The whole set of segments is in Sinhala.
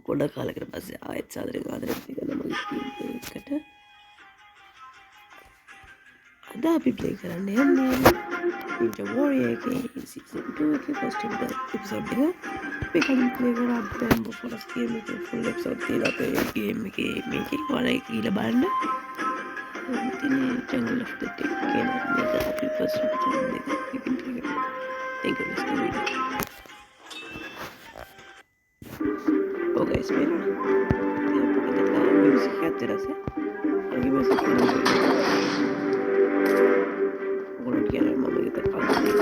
ගොඩ කාලෙකට පස්සේ ආයෙත් සාදරයෙන් ආදරයක් කරන මගේ එකට අද අපි ප්ලේ කරන්න යන්නේ Ninja Warrior එකේ season 2 එකේ first episode එක අපි කලින් ප්ලේ කරා Bamboo Forest game එකේ full episode තියෙනවා අපේ game එකේ මේකේ ඔයාලා කියලා බලන්න ඉතින් jungle of the dead කියන මේක අපි first episode එකේ ඉතින් play කරා thank you for the video oh guys mira music ya terasa lagi masih kalau dia mama kita kalau dia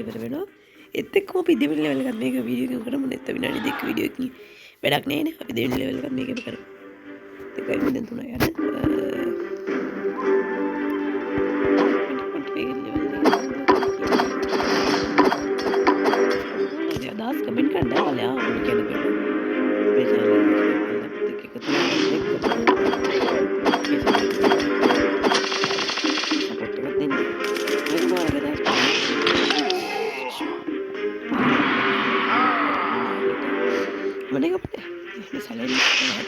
ඉවර වෙනවා ඒත් එක්කම අපි දෙවෙනි ලෙවල් එකත් මේක වීඩියෝ එකක් කරමු නැත්නම් විනාඩි දෙක වීඩියෝ එකකින් වැඩක් නැහැ නේ අපි දෙවෙනි ලෙවල් එකත් මේකම කරමු දෙකයි මෙතන තුනයි යන්න අදහස් කමෙන්ට් කරන්න ඔයාලා මොන කියනද මේ channel එක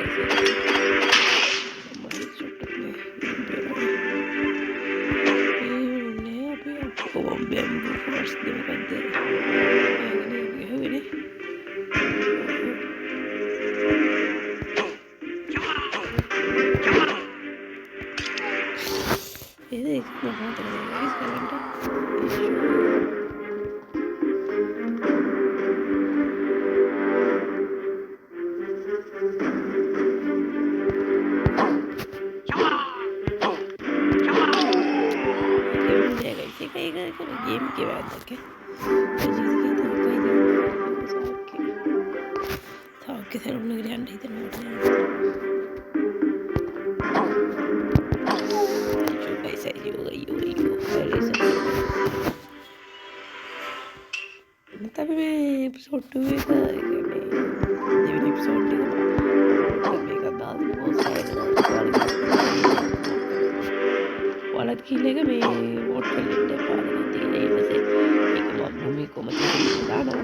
එකතු Bamboo Forest dia bukan dia ini kenapa terjadi sekarang tuh game के बाद देखे था के थे लोग लग रहे हैं इधर मोड़ रहे हैं जो पैसा ही होगा अरे सब तब मैं एपिसोड 2 का देवी एपिसोड का बाद बहुत सारे वाला खेलेगा मैं वोट कर लेते हैं नहीं वैसे एक मम्मी को मतलब बताना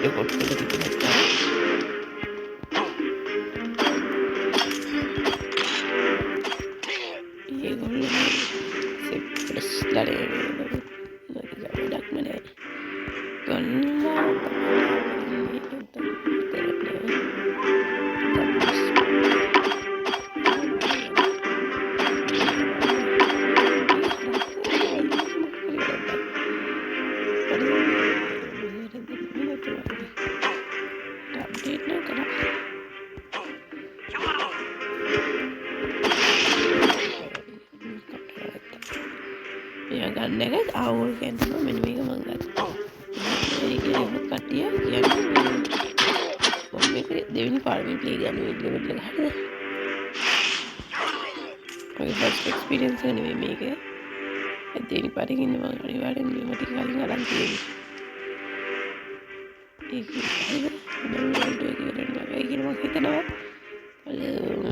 ये वोट कर लेते हैं ගිහිල්ලා වැඩක්ම නෑ. ගන්නවා ගන්න එක ආවල් කැන්ටම මෙන්න මේක මං ගත්තා. ඒක කට්ටිය කියන්නේ මේක දෙවෙනි පාරමින් ප්ලේ ගන්න ලෙවල් එක හරිද? ඔය ෆස්ට් එක්ස්පීරියන්ස් එක නෙවෙයි මේක. දෙවෙනි පාරෙන් ඉන්න මං අනිවාර්යෙන් මේක ටික කලින් අරන් තියෙන්නේ. ඒක හරිද? ඩවුන්ලෝඩ් එක කරනවා. ඒක මම හිතනවා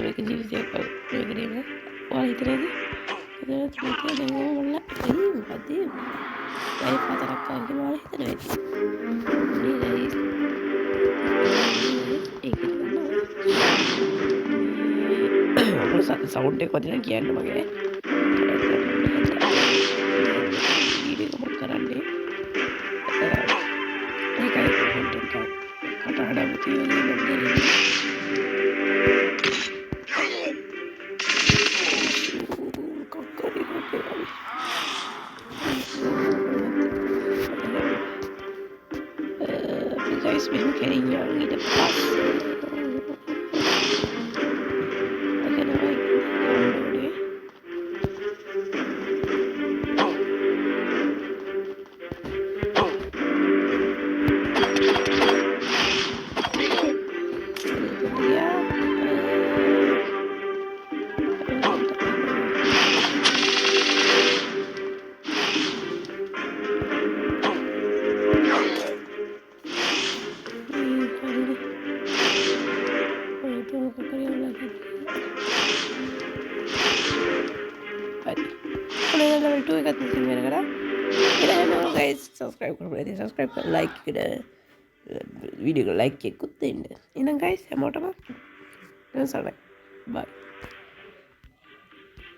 මේක ජීවිතයක් මේක නේද? ඔයාලා හිතනද? ඒක තමයි දැන් ඕගොල්ලෝ මොකද? ලයිෆ් හතරක් ආවා කියලා ඔයාලා හිතනවා ඇති. නේ ගයිස්. ඒක තමයි. සවුන්ඩ් එක වදිනා කියන්න මගේ. වීඩියෝ එකක් කරන්නේ. ඒකයි කන්ටෙන්ට් එක කටහඬ තියෙන්නේ නේද? Guys, we're getting young in the past. level 2 එකත් මම වෙන කරා. එහෙනම් guys subscribe කරන්න. subscribe කරලා like එක වීඩියෝ එක like එකකුත් දෙන්න. එහෙනම් guys හැමෝටම සරයි. bye.